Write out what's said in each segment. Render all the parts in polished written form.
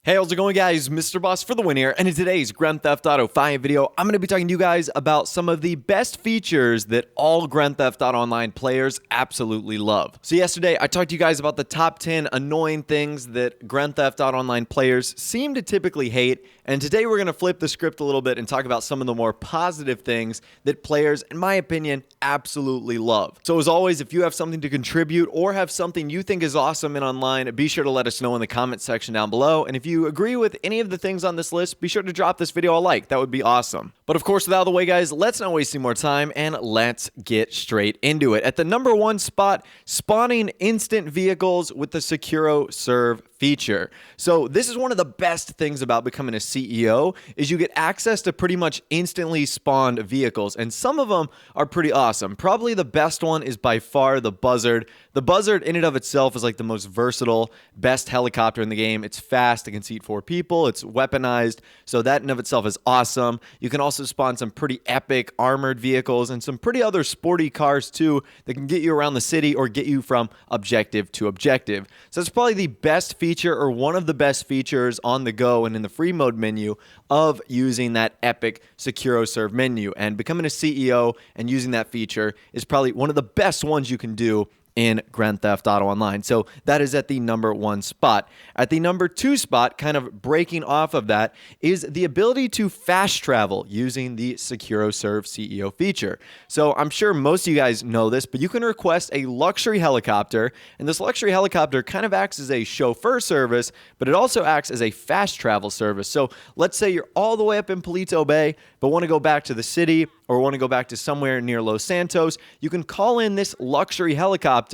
Hey, how's it going, guys? Mr. Boss for the win here, and in today's Grand Theft Auto 5 video, I'm going to be talking to you guys about some of the best features that all Grand Theft Auto Online players absolutely love. So yesterday, I talked to you guys about the top 10 annoying things that Grand Theft Auto Online players seem to typically hate, and today we're going to flip the script a little bit and talk about some of the more positive things that players, in my opinion, absolutely love. So as always, if you have something to contribute or have something you think is awesome in online, be sure to let us know in the comment section down below, and if you agree with any of the things on this list, be sure to drop this video a like. That would be awesome. But of course, without the way, guys, let's not waste any more time and let's get straight into it. At the number 1 spot, spawning instant vehicles with the Securo Serve feature. So this is one of the best things about becoming a CEO is you get access to pretty much instantly spawned vehicles, and some of them are pretty awesome. Probably the best one is by far the Buzzard. The Buzzard in and of itself is like the most versatile, best helicopter in the game. It's fast, it can seat 4 people, it's weaponized, so that in of itself is awesome. You can also spawn some pretty epic armored vehicles and some pretty other sporty cars too that can get you around the city or get you from objective to objective. So it's probably the best feature or one of the best features on the go and in the free mode menu of using that epic Securo Serve menu, and becoming a CEO and using that feature is probably one of the best ones you can do in Grand Theft Auto Online. So that is at the number 1 spot. At the number 2 spot, kind of breaking off of that, is the ability to fast travel using the Securo Serve CEO feature. So I'm sure most of you guys know this, but you can request a luxury helicopter, and this luxury helicopter kind of acts as a chauffeur service, but it also acts as a fast travel service. So let's say you're all the way up in Palito Bay, but want to go back to the city or want to go back to somewhere near Los Santos, you can call in this luxury helicopter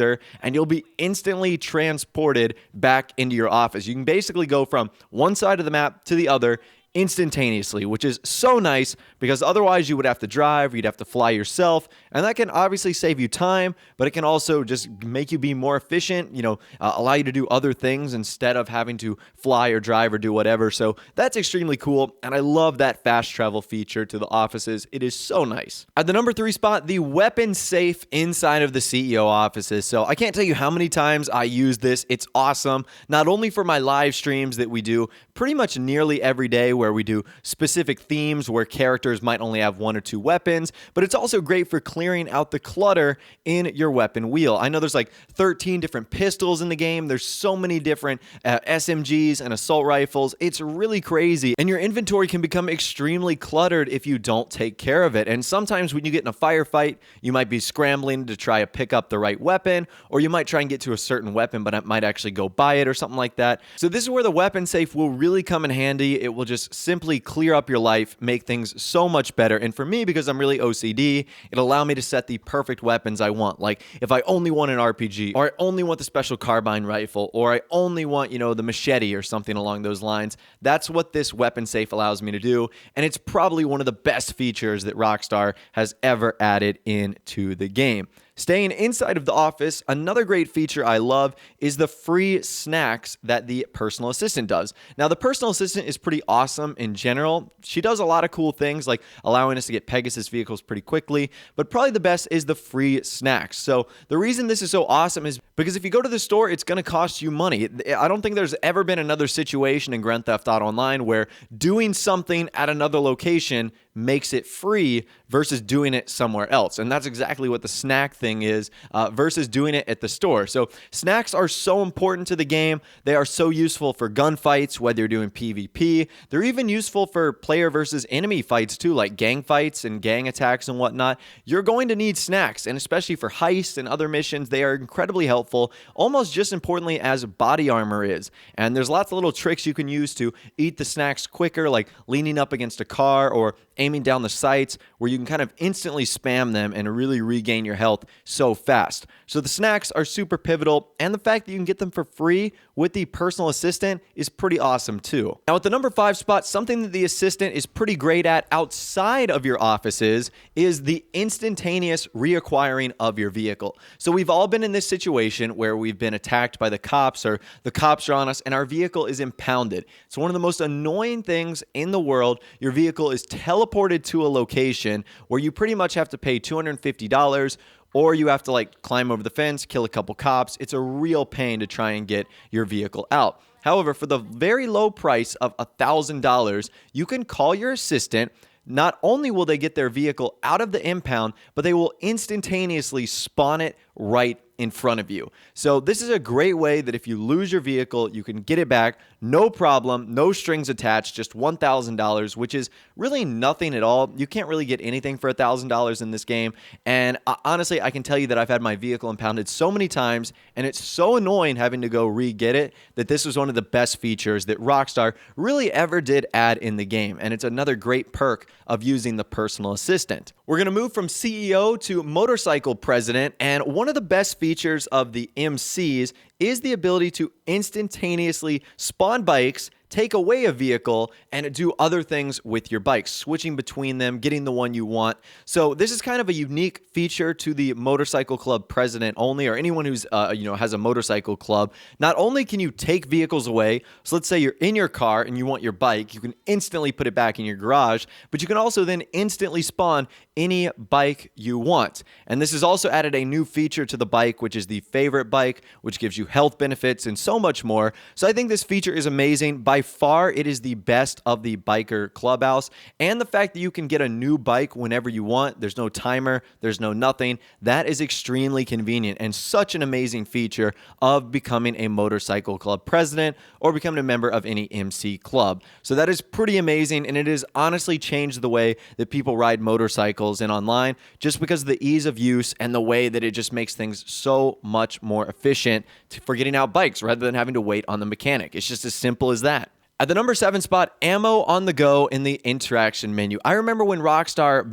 and you'll be instantly transported back into your office. You can basically go from one side of the map to the other instantaneously, which is so nice because otherwise you would have to drive, you'd have to fly yourself, and that can obviously save you time, but it can also just make you be more efficient, allow you to do other things instead of having to fly or drive or do whatever. So that's extremely cool, and I love that fast travel feature to the offices. It is so nice. At the number 3 spot, the weapon safe inside of the CEO offices. So I can't tell you how many times I use this. It's awesome, not only for my live streams that we do pretty much nearly every day, where we do specific themes where characters might only have 1 or 2 weapons, but it's also great for clearing out the clutter in your weapon wheel. I know there's like 13 different pistols in the game. There's so many different SMGs and assault rifles. It's really crazy, and your inventory can become extremely cluttered if you don't take care of it. And sometimes when you get in a firefight, you might be scrambling to try to pick up the right weapon, or you might try and get to a certain weapon, but it might actually go by it or something like that. So this is where the weapon safe will really come in handy. It will just simply clear up your life, make things so much better. And for me, because I'm really OCD, it'll allow me to set the perfect weapons I want. Like if I only want an RPG, or I only want the special carbine rifle, or I only want, the machete or something along those lines, that's what this weapon safe allows me to do. And it's probably one of the best features that Rockstar has ever added into the game. Staying inside of the office, another great feature I love is the free snacks that the personal assistant does. Now, the personal assistant is pretty awesome in general. She does a lot of cool things like allowing us to get Pegasus vehicles pretty quickly, but probably the best is the free snacks. So the reason this is so awesome is because if you go to the store, it's going to cost you money. I don't think there's ever been another situation in Grand Theft Auto Online where doing something at another location makes it free versus doing it somewhere else. And that's exactly what the snack thing is versus doing it at the store. So snacks are so important to the game. They are so useful for gunfights, whether you're doing PvP. They're even useful for player versus enemy fights too, like gang fights and gang attacks and whatnot. You're going to need snacks, and especially for heists and other missions, they are incredibly helpful, almost just importantly as body armor is. And there's lots of little tricks you can use to eat the snacks quicker, like leaning up against a car or aiming down the sights, where you can kind of instantly spam them and really regain your health so fast. So the snacks are super pivotal, and the fact that you can get them for free with the personal assistant is pretty awesome too. Now at the number 5 spot, something that the assistant is pretty great at outside of your offices is the instantaneous reacquiring of your vehicle. So we've all been in this situation where we've been attacked by the cops, or the cops are on us and our vehicle is impounded. It's one of the most annoying things in the world. Your vehicle is teleported to a location where you pretty much have to pay $250 or you have to like climb over the fence, kill a couple cops. It's a real pain to try and get your vehicle out. However, for the very low price of $1,000, you can call your assistant. Not only will they get their vehicle out of the impound, but they will instantaneously spawn it right in front of you. So this is a great way that if you lose your vehicle, you can get it back, no problem, no strings attached, just $1,000, which is really nothing at all. You can't really get anything for $1,000 in this game. And honestly, I can tell you that I've had my vehicle impounded so many times, and it's so annoying having to go re-get it, that this was one of the best features that Rockstar really ever did add in the game. And it's another great perk of using the personal assistant. We're going to move from CEO to motorcycle president, and one of the best features of the MCs is the ability to instantaneously spawn bikes, take away a vehicle, and do other things with your bikes, switching between them, getting the one you want. So this is kind of a unique feature to the motorcycle club president only, or anyone who's has a motorcycle club. Not only can you take vehicles away, so let's say you're in your car and you want your bike, you can instantly put it back in your garage, but you can also then instantly spawn any bike you want. And this has also added a new feature to the bike, which is the favorite bike, which gives you health benefits and so much more. So I think this feature is amazing. By far, it is the best of the biker clubhouse. And the fact that you can get a new bike whenever you want, there's no timer, there's no nothing, that is extremely convenient and such an amazing feature of becoming a motorcycle club president or becoming a member of any MC club. So that is pretty amazing, and it has honestly changed the way that people ride motorcycles and online, just because of the ease of use and the way that it just makes things so much more efficient for getting out bikes rather than having to wait on the mechanic. It's just as simple as that. At the number 7 spot, ammo on the go in the interaction menu. I remember when Rockstar,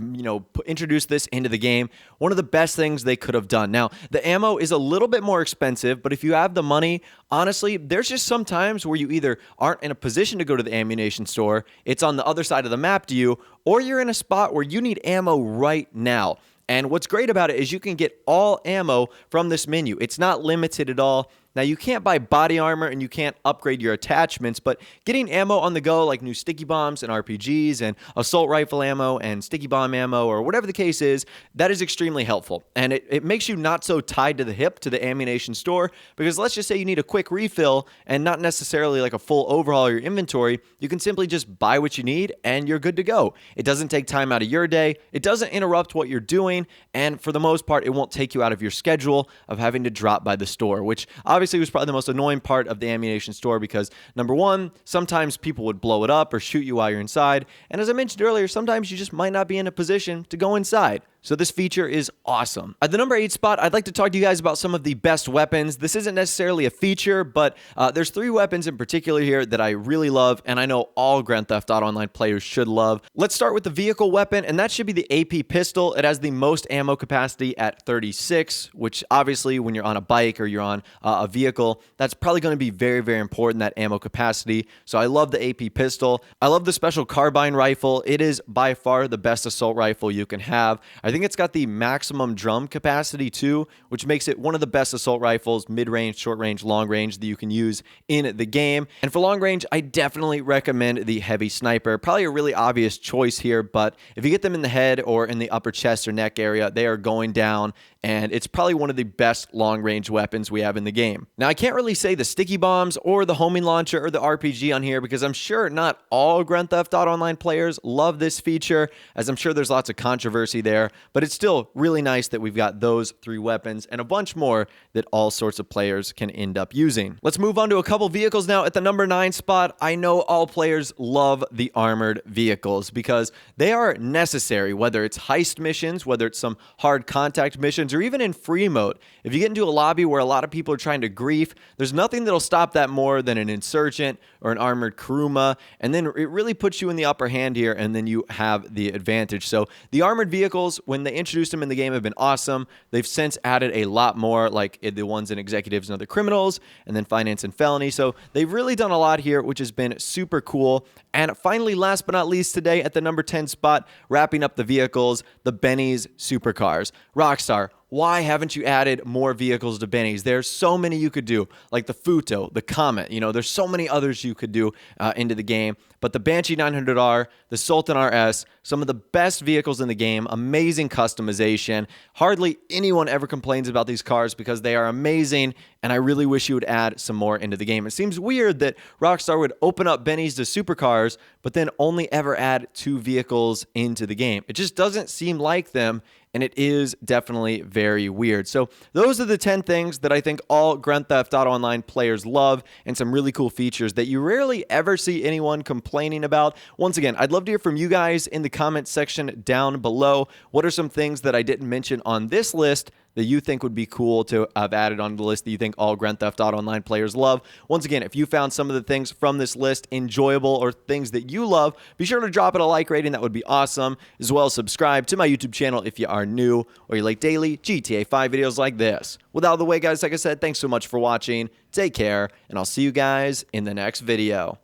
introduced this into the game, one of the best things they could have done. Now, the ammo is a little bit more expensive, but if you have the money, honestly, there's just some times where you either aren't in a position to go to the ammunition store, it's on the other side of the map to you, or you're in a spot where you need ammo right now. And what's great about it is you can get all ammo from this menu. It's not limited at all. Now, you can't buy body armor and you can't upgrade your attachments, but getting ammo on the go, like new sticky bombs and RPGs and assault rifle ammo and sticky bomb ammo or whatever the case is, that is extremely helpful. And it makes you not so tied to the hip to the ammunition store, because let's just say you need a quick refill and not necessarily like a full overhaul of your inventory. You can simply just buy what you need and you're good to go. It doesn't take time out of your day. It doesn't interrupt what you're doing. And for the most part, it won't take you out of your schedule of having to drop by the store, which obviously was probably the most annoying part of the ammunition store, because number one, sometimes people would blow it up or shoot you while you're inside. And as I mentioned earlier, sometimes you just might not be in a position to go inside. So this feature is awesome. At the number 8 spot, I'd like to talk to you guys about some of the best weapons. This isn't necessarily a feature, but there's 3 weapons in particular here that I really love, and I know all Grand Theft Auto Online players should love. Let's start with the vehicle weapon, and that should be the AP pistol. It has the most ammo capacity at 36, which obviously when you're on a bike or you're on a vehicle, that's probably going to be very, very important, that ammo capacity. So I love the AP pistol. I love the special carbine rifle. It is by far the best assault rifle you can have. I think it's got the maximum drum capacity too, which makes it one of the best assault rifles, mid-range, short-range, long-range, that you can use in the game. And for long-range, I definitely recommend the heavy sniper. Probably a really obvious choice here, but if you get them in the head or in the upper chest or neck area, they are going down, and it's probably one of the best long-range weapons we have in the game. Now, I can't really say the sticky bombs or the homing launcher or the RPG on here, because I'm sure not all Grand Theft Auto Online players love this feature, as I'm sure there's lots of controversy there. But it's still really nice that we've got those 3 weapons and a bunch more that all sorts of players can end up using. Let's move on to a couple vehicles now. At the number 9 spot, I know all players love the armored vehicles because they are necessary, whether it's heist missions, whether it's some hard contact missions, or even in free mode. If you get into a lobby where a lot of people are trying to grief, there's nothing that'll stop that more than an insurgent or an armored Kuruma, and then it really puts you in the upper hand here, and then you have the advantage. So the armored vehicles, when they introduced them in the game, have been awesome. They've since added a lot more, like the ones in Executives and Other Criminals, and then Finance and Felony. So they've really done a lot here, which has been super cool. And finally, last but not least today, at the number 10 spot, wrapping up the vehicles, the Benny's supercars. Rockstar, why haven't you added more vehicles to Benny's? There's so many you could do, like the Futo, the Comet. You know, there's so many others you could do into the game. But the Banshee 900R, the Sultan RS, some of the best vehicles in the game, amazing customization. Hardly anyone ever complains about these cars because they are amazing, and I really wish you would add some more into the game. It seems weird that Rockstar would open up Benny's to supercars, but then only ever add 2 vehicles into the game. It just doesn't seem like them, and it is definitely very weird. So those are the 10 things that I think all Grand Theft Auto Online players love, and some really cool features that you rarely ever see anyone complaining about. Once again, I'd love to hear from you guys in the comments section down below. What are some things that I didn't mention on this list that you think would be cool to have added on the list that you think all Grand Theft Auto Online players love? Once again, if you found some of the things from this list enjoyable or things that you love, be sure to drop it a like rating. That would be awesome. As well as subscribe to my YouTube channel if you are new or you like daily GTA 5 videos like this. With out of the way, guys, like I said, thanks so much for watching. Take care, and I'll see you guys in the next video.